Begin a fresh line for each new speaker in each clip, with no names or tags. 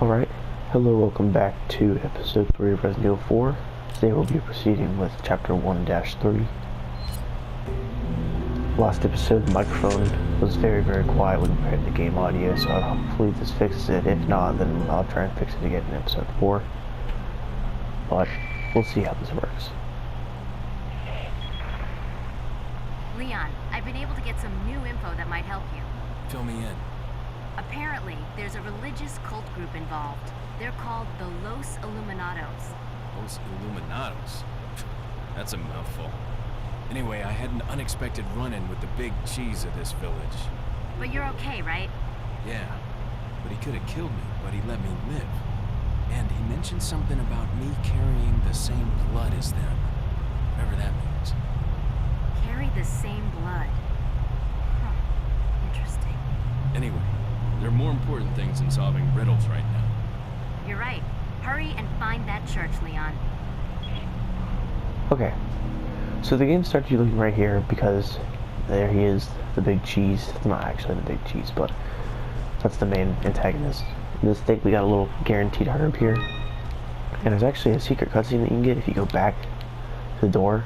Alright, hello, welcome back to episode 3 of Resident Evil 4. Today we'll be proceeding with chapter 1-3. Last episode, the microphone was very quiet when compared to the game audio, so hopefully this fixes it. If not, then I'll try and fix it again in episode 4. But we'll see how this works.
Leon, I've been able to get some new info that might help you.
Fill me in.
Apparently, there's a religious cult group involved. They're called the Los Illuminados.
Los Illuminados? That's a mouthful. Anyway, I had an unexpected run-in with the big cheese of this village.
But you're okay, right?
Yeah, but he could have killed me, but he let me live. And he mentioned something about me carrying the same blood as them. Whatever that means.
Carry the same blood. Huh. Interesting.
Anyway, there are more important things than solving riddles right now.
You're right. Hurry and find that church, Leon.
Okay, so the game starts you looking right here because there he is, the big cheese. It's not actually the big cheese, but that's the main antagonist. In this thing, we got a little guaranteed herb here. And there's actually a secret cutscene that you can get if you go back to the door.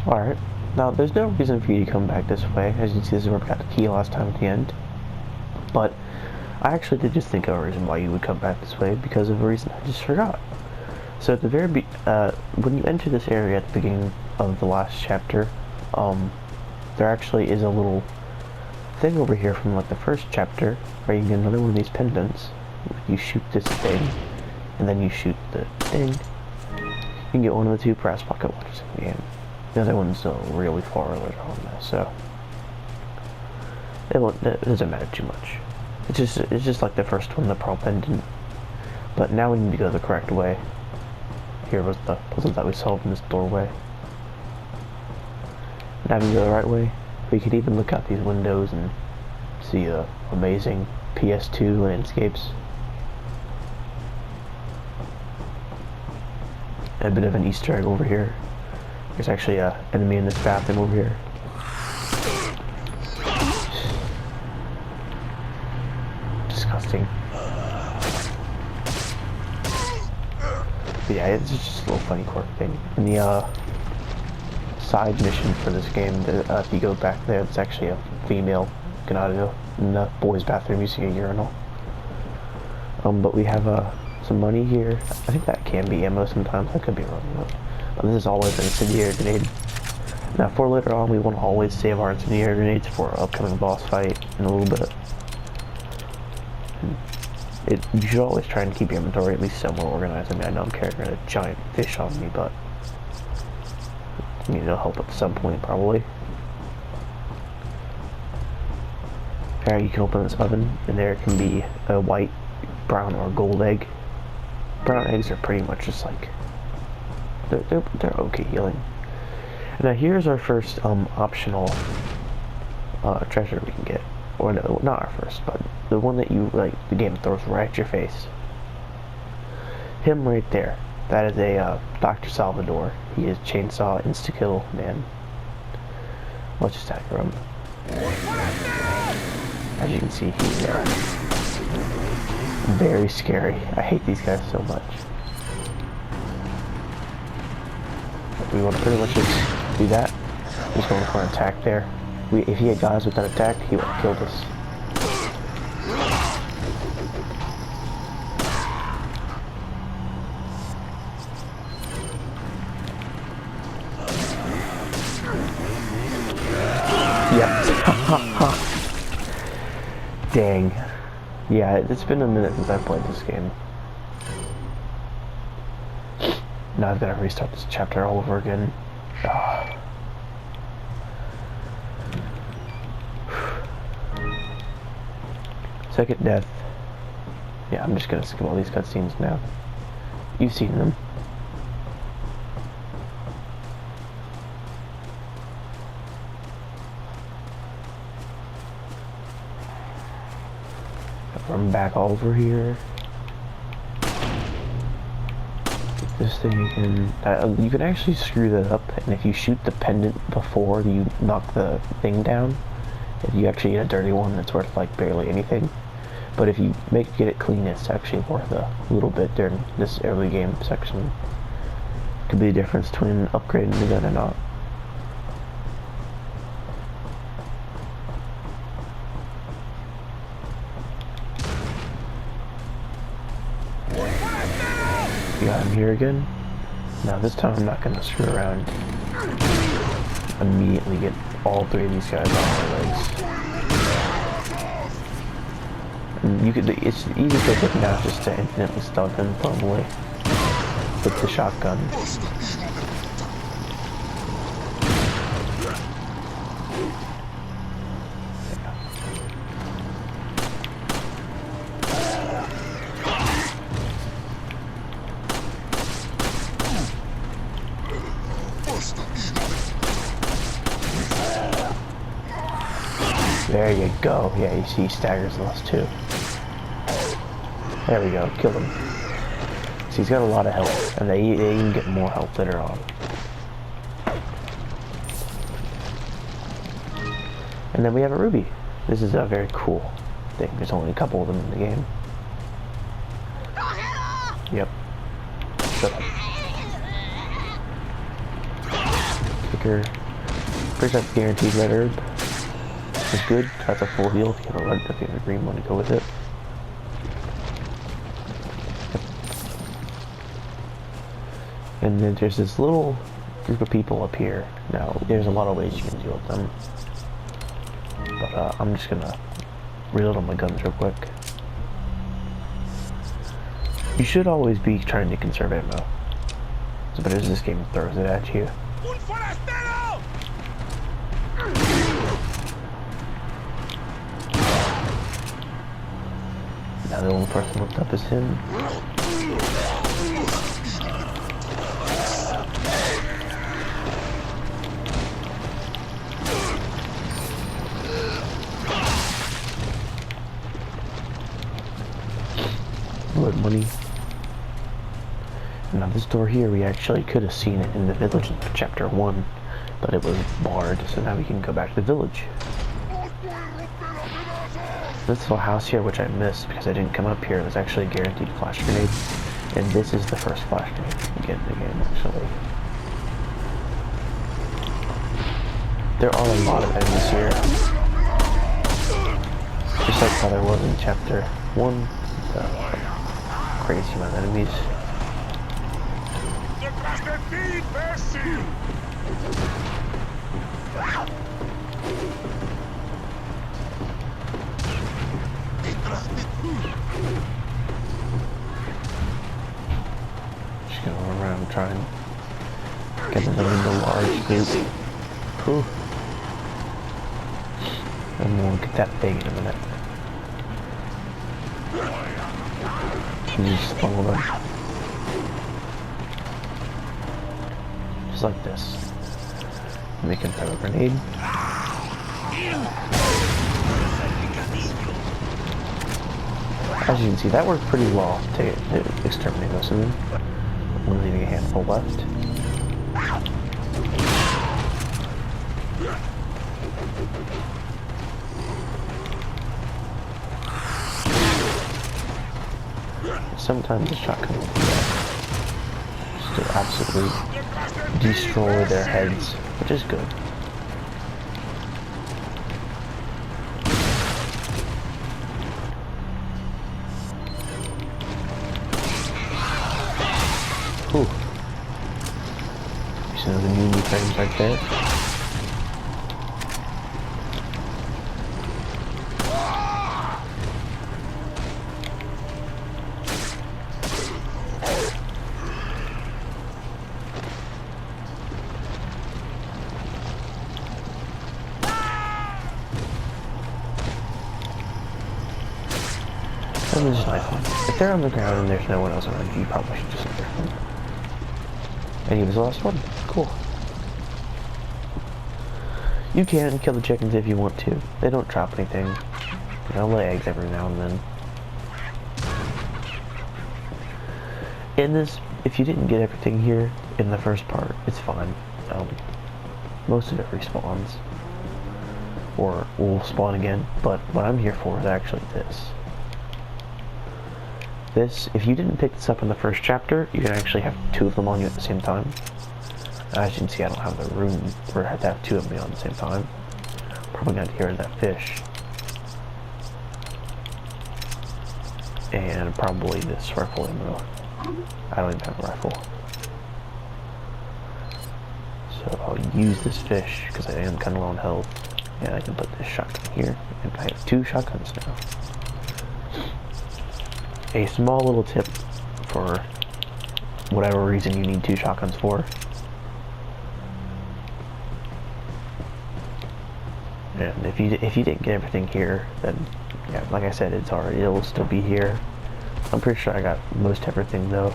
Alright, now there's no reason for you to come back this way. As you can see, this is where we got the key last time at the end. But I actually did just think of a reason why you would come back this way, because of a reason I just forgot. So at the very when you enter this area at the beginning of the last chapter, there actually is a little thing over here from like the first chapter, where you get another one of these pendants. You shoot this thing, and then you shoot the thing. You can get one of the two brass pocket watches in the game. The other one's really far later on now, so it doesn't matter too much. It's just like the first one, the pearl pendant. But now we need to go the correct way. Here was the puzzle that we solved in this doorway. Now we go the right way. We could even look out these windows and see amazing PS2 landscapes. A bit of an Easter egg over here. There's actually an enemy in this bathroom over here. Disgusting. But yeah, it's just a little funny quirk thing. In the side mission for this game, if you go back there, it's actually a female Ganado in the boys' bathroom using a urinal. But we have some money here. I think that can be ammo sometimes. I could be wrong though. This is always an incendiary grenade. Now for later on, we want to always save our incendiary grenades for our upcoming boss fight in a little bit. You should always try and keep your inventory at least somewhat organized. I mean, I know I'm carrying a giant fish on me, but you need help at some point probably. Alright, you can open this oven, and there can be a white, brown, or gold egg. Brown eggs are pretty much just like they're okay healing. Now here's our first optional treasure we can get, or no, not our first, but the one that the game throws right at your face. Him right there. That is a Dr. Salvador. He is Chainsaw Insta-Kill Man. Let's just attack him. As you can see, he's very scary. I hate these guys so much. We want to pretty much just do that. He's going for an attack there. If he had got us with that attack, he would have killed us. Yep. Dang. Yeah, it's been a minute since I've played this game. Now I've got to restart this chapter all over again. second death. Yeah, I'm just gonna skip all these cutscenes now. You've seen them. I'm back over here. This thing you can actually screw that up, and if you shoot the pendant before you knock the thing down, if you actually get a dirty one, it's worth like barely anything. But if you get it clean, it's actually worth a little bit during this early game section. Could be the difference between upgrading the gun or not. Yeah, I'm here again. Now this time I'm not gonna screw around. Immediately get all three of these guys on my legs. And it's the easiest way to take them down is just to infinitely stun them probably with the shotgun. There you go. Yeah, you see he staggers less too. There we go. Killed him. So he's got a lot of health, and they even get more health later on. And then we have a ruby. This is a very cool thing. There's only a couple of them in the game. Yep. Shut up. Kicker. Pretty much guaranteed red herb. Is good. That's a full heal if you have a red, if you have a green one to go with it. And then there's this little group of people up here. Now, there's a lot of ways you can deal with them. But I'm just gonna reload on my guns real quick. You should always be trying to conserve ammo. But as this game throws it at you. Now the only person looked up is him. Blood money. Now this door here, we actually could have seen it in the village in chapter 1, but it was barred, so now we can go back to the village. This little house here, which I missed because I didn't come up here, was actually a guaranteed flash grenade, and this is the first flash grenade you get in the game, actually. There are a lot of enemies here, just like how there was in chapter 1, crazy amount of enemies. Just gonna run around trying to get them into large group. Whew. And we'll get that thing in a minute. You just follow them. Just like this. Make him throw a grenade. As you can see, that worked pretty well to exterminate most of them. Only leaving a handful left. Sometimes the shotgun will do that. Just to absolutely destroy their heads, which is good. Ooh. You see the new frames right there? them and just knife them. If they're on the ground and there's no one else around you, you probably should just knife them. And he was the last one. Cool. You can kill the chickens if you want to. They don't drop anything. They'll lay eggs every now and then. In this, if you didn't get everything here in the first part, it's fine. Most of it respawns. Or will spawn again. But what I'm here for is actually this. This, if you didn't pick this up in the first chapter, you can actually have two of them on you at the same time. As you can see, I don't have the room where I have to have two of me on the same time. Probably gonna get rid of that fish. And probably this rifle ammo. I don't even have a rifle. So I'll use this fish because I am kind of low on health. And I can put this shotgun here. And I have two shotguns now. A small little tip for whatever reason you need two shotguns for. And if you didn't get everything here, then yeah, like I said, it'll still be here. I'm pretty sure I got most everything though.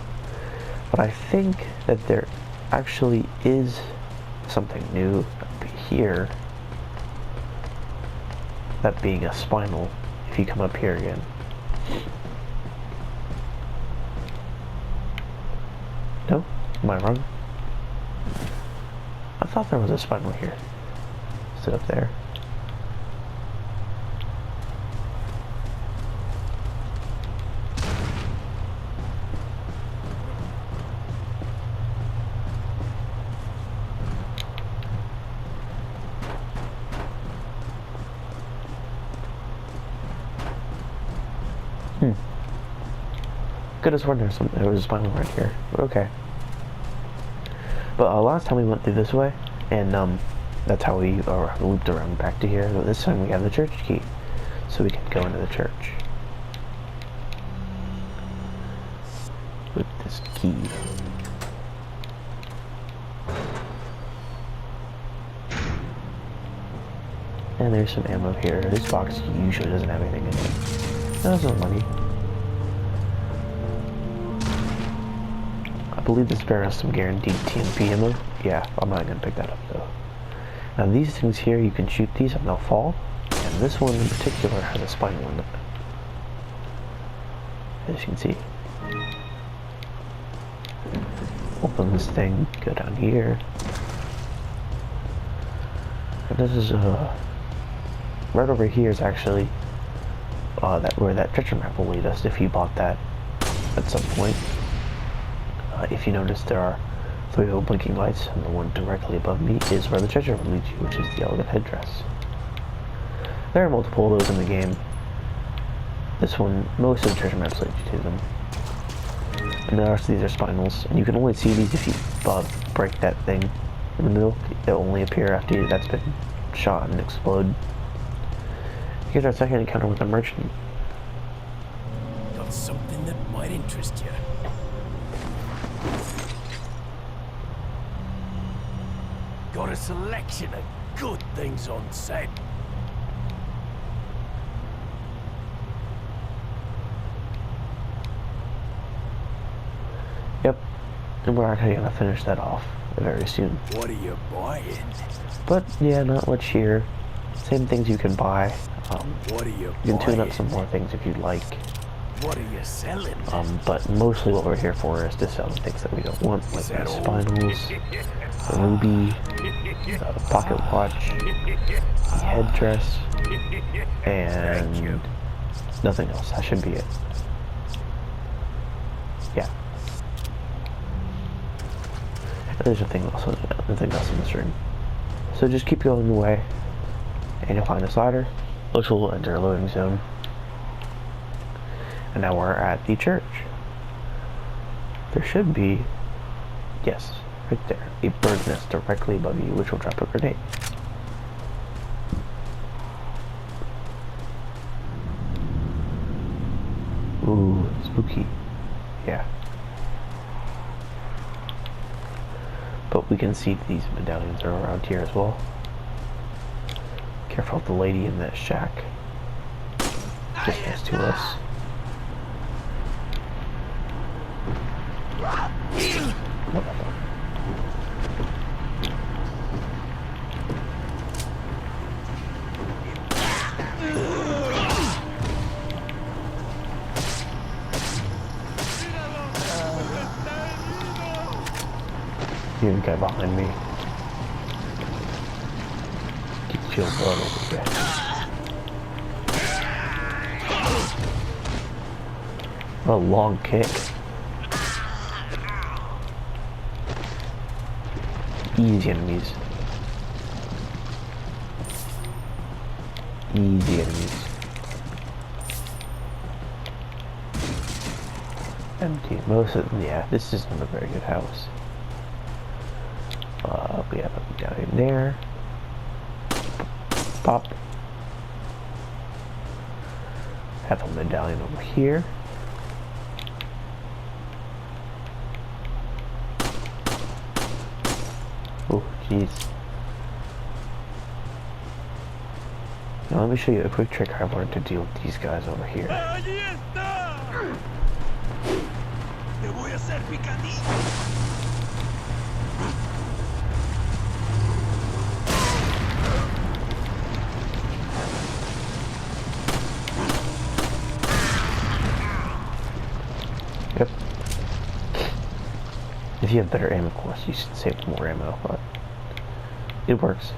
But I think that there actually is something new up here. That being a spinal, if you come up here again. No? Am I wrong? I thought there was a spinal here. Is it up there? Could have sworn there was a spinal right here. But okay. But last time we went through this way, and that's how we looped around back to here. But this time we have the church key, so we can go into the church with this key. And there's some ammo here. This box usually doesn't have anything in it. That's no money. I believe this bear has some guaranteed TNP ammo. Yeah, I'm not going to pick that up though. Now these things here, you can shoot these and they'll fall. And this one in particular has a spinal in it. As you can see. Open this thing, go down here. And this is right over here is actually where that treasure map will lead us if you bought that at some point. If you notice, there are 3 little blinking lights, and the one directly above me is where the treasure will lead you, which is the elegant headdress. There are multiple of those in the game. This one, most of the treasure maps lead you to them. And the rest of these are spinals, and you can only see these if you break that thing in the middle. They'll only appear after that's been shot and explode. Here's our second encounter with a merchant.
Got something that might interest you. Got a selection of good things on set.
Yep, and we're actually gonna finish that off very soon.
What are you buying?
But yeah, not much here. Same things you can buy.
What are you
You can tune up
buying?
some more things if you'd like.
What are you selling?
But mostly what we're here for is to sell the things that we don't want, like the spinals, the ruby, the pocket watch, the headdress, and nothing else. That should be it. Yeah. And there's nothing else in this room. So just keep going the way, and you'll find a slider, which will enter a loading zone. And now we're at the church. There should be, yes, right there, a bird's nest directly above you, which will drop a grenade. Ooh, spooky. Yeah. But we can see these medallions are around here as well. Careful of the lady in that shack just next to us. Whatever. Here, guy behind me. Get your blood over there. What a long kick. Easy enemies. Easy enemies. Empty. Most of them, yeah, this is not a very good house. We have a down in there. Pop. Have a medallion over here. Oh, jeez. Now let me show you a quick trick I've learned to deal with these guys over here.
¡Allí está! Te voy a hacer picadillo.
Yep. If you have better ammo, of course, you should save more ammo, but it works.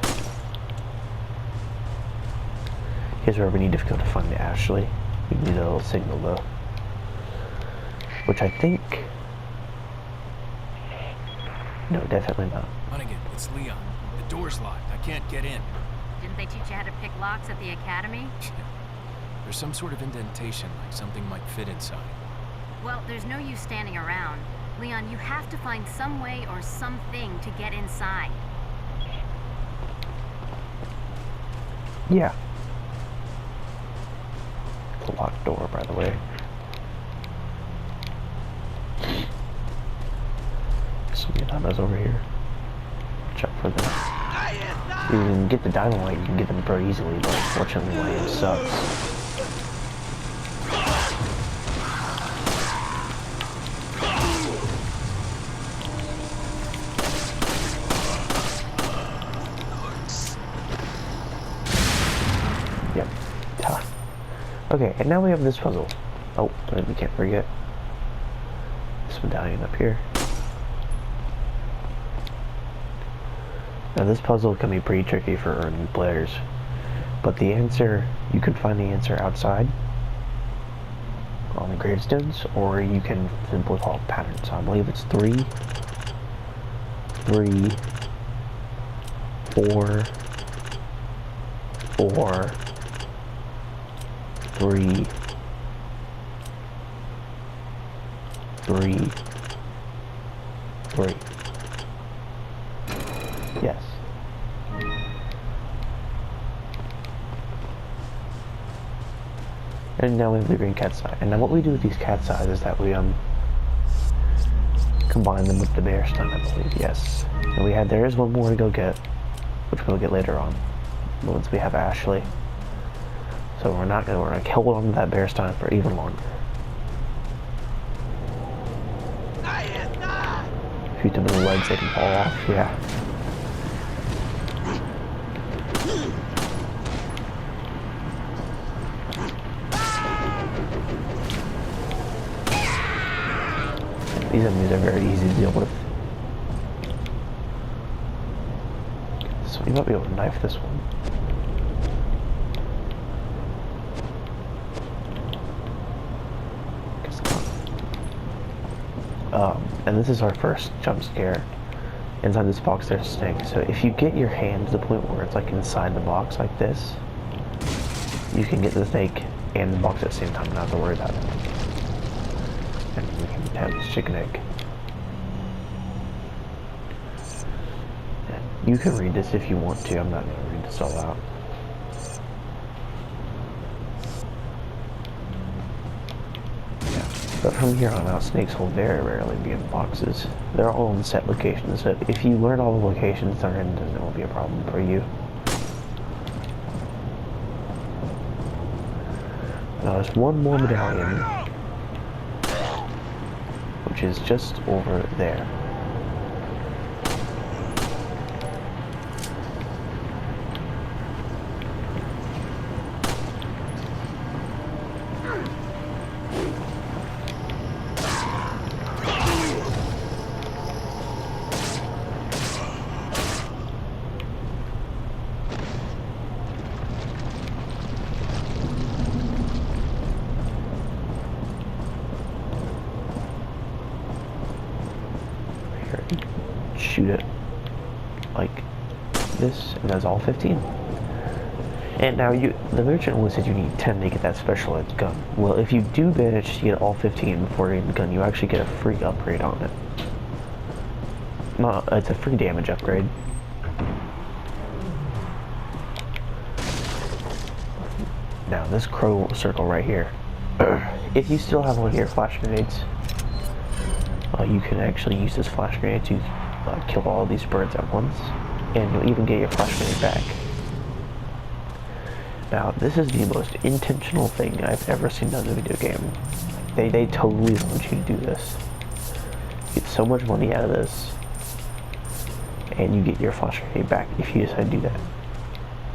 Here's where we need to go to find Ashley. We need a little signal though. Which I think... No, definitely not.
Hunnigan, it's Leon. The door's locked. I can't get in.
Didn't they teach you how to pick locks at the academy?
There's some sort of indentation, like something might fit inside.
Well, there's no use standing around. Leon, you have to find some way or something to get inside.
Yeah. It's a locked door, by the way. Some Yanamas over here. Check for them. You can get the dynamite, you can get them very easily, but unfortunately, my aim sucks. Yep. Ta. Okay, and now we have this puzzle. Oh, and we can't forget this medallion up here. Now this puzzle can be pretty tricky for early players, but the answer, you can find the answer outside on the gravestones, or you can simply follow patterns. So I believe it's 3, 3, 4, 4, 3, 3, 3. Yes. And now we have the green cat's eye. And now what we do with these cat's eyes is that we combine them with the bear stun, I believe, yes. And there is one more to go get, which we'll get later on, once we have Ashley. So we're gonna hold on to that bear stun for even longer. Shoot them in the legs, they can fall off, yeah. These enemies are very easy to deal with. So you might be able to knife this one. And this is our first jump scare. Inside this box there's a snake. So if you get your hand to the point where it's like inside the box like this, you can get the snake and the box at the same time and not have to worry about it. And we can have this chicken egg. And you can read this if you want to. I'm not going to read this all out. But from here on out, snakes will very rarely be in boxes. They're all in set locations, so if you learn all the locations they're in, then it won't be a problem for you. Now there's one more medallion, which is just over there. shoot it like this, and that's all 15. And now the merchant only said you need 10 to get that specialized gun. Well, if you do manage to get all 15 before getting the gun, you actually get a free upgrade on it. It's a free damage upgrade. Now this crow circle right here, if you still have one of your flash grenades, you can actually use this flash grenade to kill all these birds at once, and you'll even get your flash grenade back. Now, this is the most intentional thing I've ever seen done in a video game. They totally want you to do this. You get so much money out of this, and you get your flash grenade back if you decide to do that.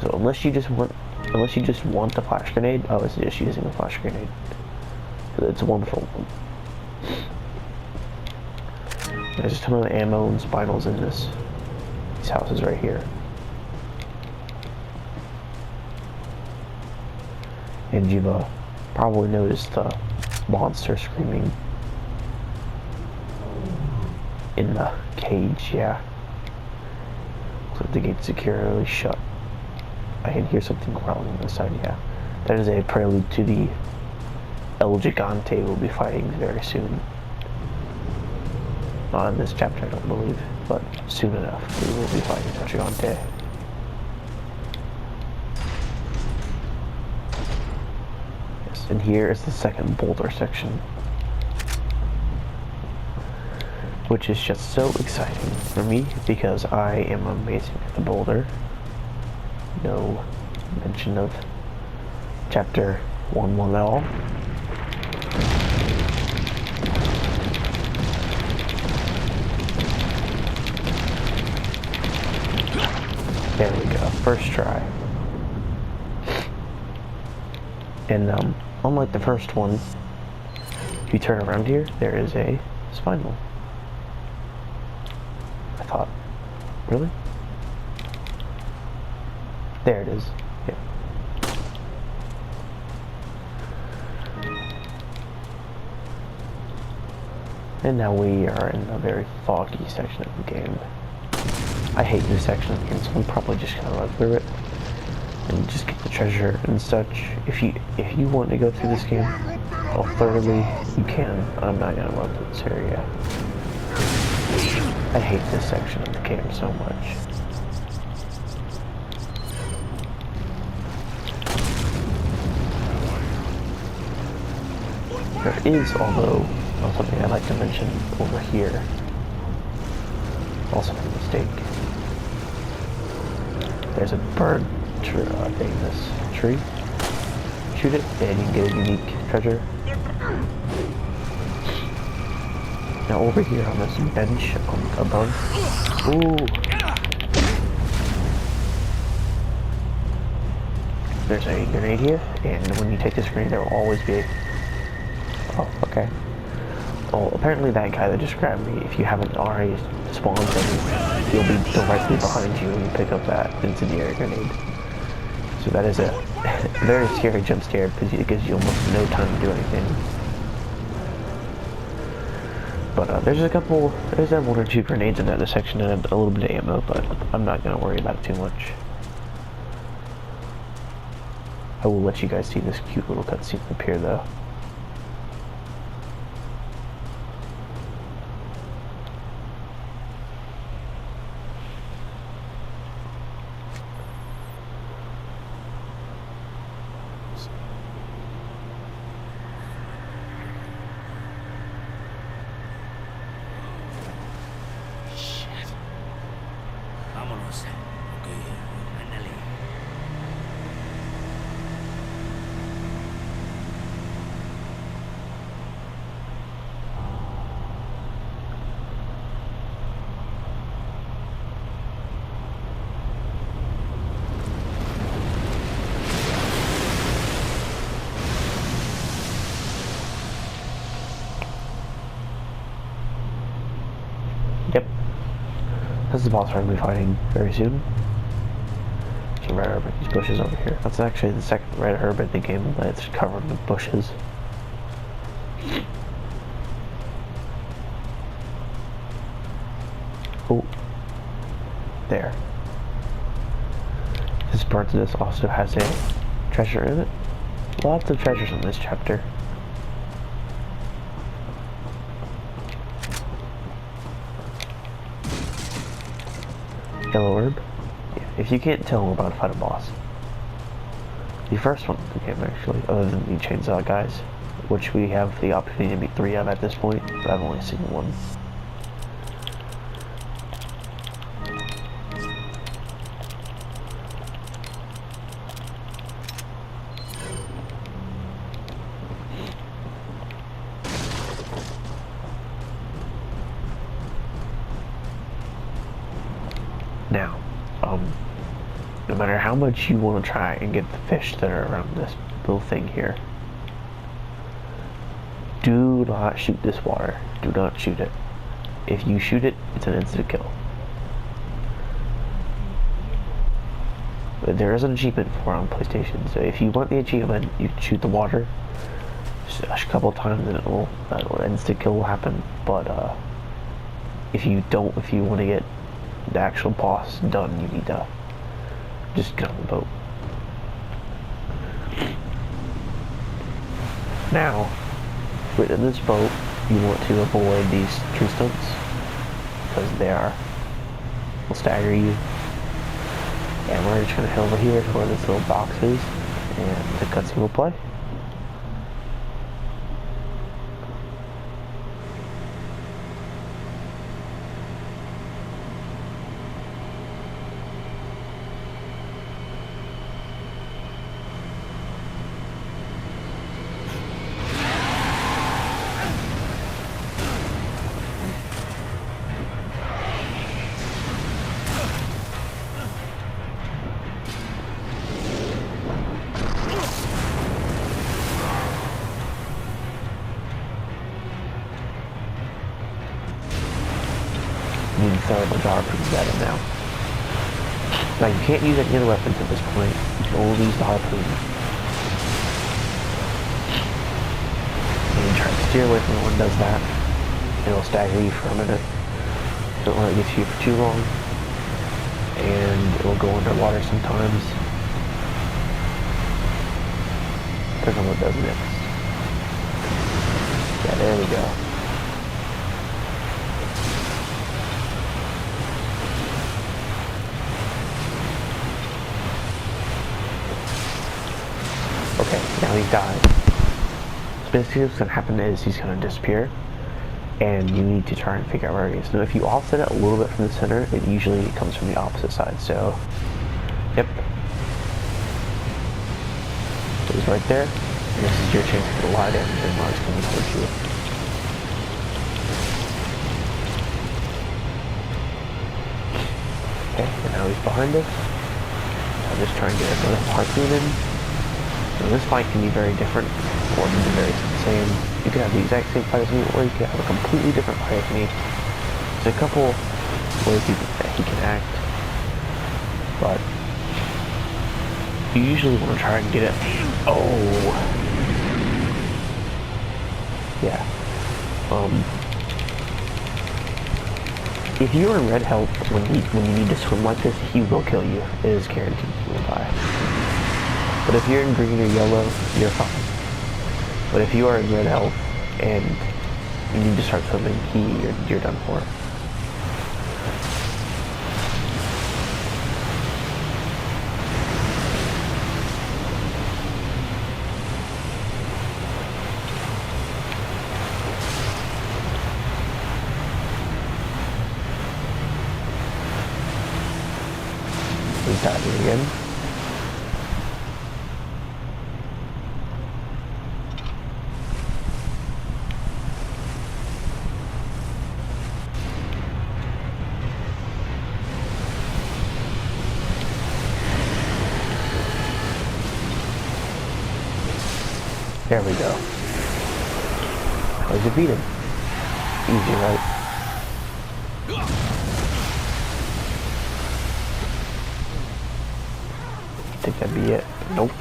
So unless you just want the flash grenade, I would suggest using the flash grenade. It's a wonderful one. There's a ton of ammo and spinels in these houses right here. And you've probably noticed the monster screaming in the cage, yeah. Looks like the gate's securely shut. I can hear something growling on the side, yeah. That is a prelude to the El Gigante we'll be fighting very soon. Not in this chapter, I don't believe, but soon enough we will be fighting El Gigante. Yes, and here is the second boulder section, which is just so exciting for me because I am amazing at the boulder. No mention of chapter 1 at all. There we go, first try. And unlike the first one, if you turn around here, there is a spinel. I thought, really? There it is. Yeah. And now we are in a very foggy section of the game. I hate this section of the game, so I'm probably just gonna run through it and just get the treasure and such. If you want to go through this game thoroughly, you can. I'm not gonna run through this area. I hate this section of the game so much. There is, although, something I'd like to mention over here. Also a mistake. There's a bird thing in this tree. Shoot it, and you can get a unique treasure. Now over here on this bench above. Ooh! There's a grenade here, and when you take this grenade, there will always be a... Oh, okay. Well, apparently that guy that just grabbed me, if you haven't already spawned him, he'll be directly behind you when you pick up that incendiary grenade. So that is a very scary jump scare because it gives you almost no time to do anything. But there's one or two grenades in that section and a little bit of ammo, but I'm not going to worry about it too much. I will let you guys see this cute little cutscene up here though.
Vámonos. Ok, ándale.
Yep. This is the boss we're going to be fighting very soon. Some red herb, these bushes over here. That's actually the second red herb in the game that's covered with bushes. Oh, this bird's nest also has a treasure in it. Lots of treasures in this chapter. Yellow herb. Yeah, if you can't tell, we're about to fight a boss. The first one of the game, actually, other than the chainsaw guys, which we have the opportunity to meet 3 of at this point, but I've only seen 1. Now, no matter how much you want to try and get the fish that are around this little thing here, do not shoot this water. Do not shoot it. If you shoot it, it's an instant kill. But there is an achievement for it on PlayStation, so if you want the achievement, you can shoot the water just a couple times and it'll instant kill will happen. But if you want to get the actual boss done, you need to just get on the boat. Now, within this boat, you want to avoid these tree stumps because will stagger you. And we're just gonna head over here to where this little box is, and the cutscene will play. You need to throw a bunch of harpoons at him now. Now you can't use any other weapons at this point. You can only use the harpoon. And you try to steer away from when it does that. It'll stagger you for a minute. Don't let it get to you for too long. And it will go underwater sometimes. Depends on what it does next. Yeah, there we go. Okay, now he died. So basically what's going to happen is he's going to disappear, and you need to try and figure out where he is. Now if you offset it a little bit from the center, it usually comes from the opposite side, so, yep. So he's right there, and this is your chance to get a wide end, and Mars coming towards you. Okay, and now he's behind us. I'll just try and get another harpoon in. So this fight can be very different, or it can be very same. You could have the exact same fight as me, or you could have a completely different fight as me. There's a couple ways that he can act, but you usually want to try and get it. Oh, yeah. If you're in red health when you need to swim like this, he will kill you. It is guaranteed you will die. But if you're in green or yellow, you're fine. But if you are in red health and you need to start swimming, you're done for. He's diving again. There we go. How did you beat him? Easy, right? I think that'd be it. Nope.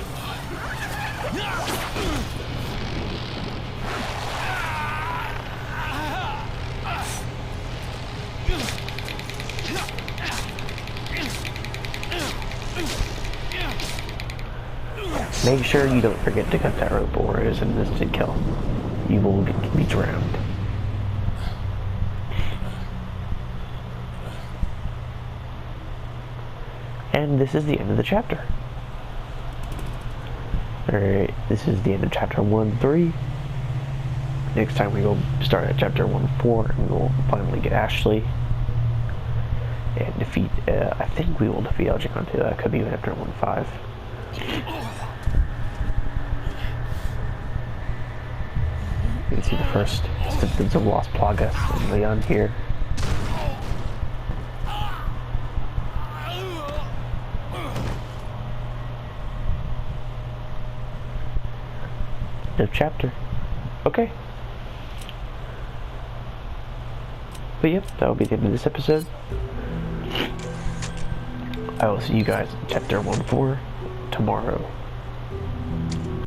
Make sure you don't forget to cut that rope or it is an instant kill. You will be drowned. And this is the end of the chapter. Alright, this is the end of chapter 1-3. Next time we will start at chapter 1-4 and we'll finally get Ashley. And defeat, I think we will defeat Algernon too. That could be even after 1-5. You can see the first symptoms of Las Plagas and Leon here. End of chapter. Okay. But yep, that will be the end of this episode. I will see you guys in chapter 1-4 tomorrow.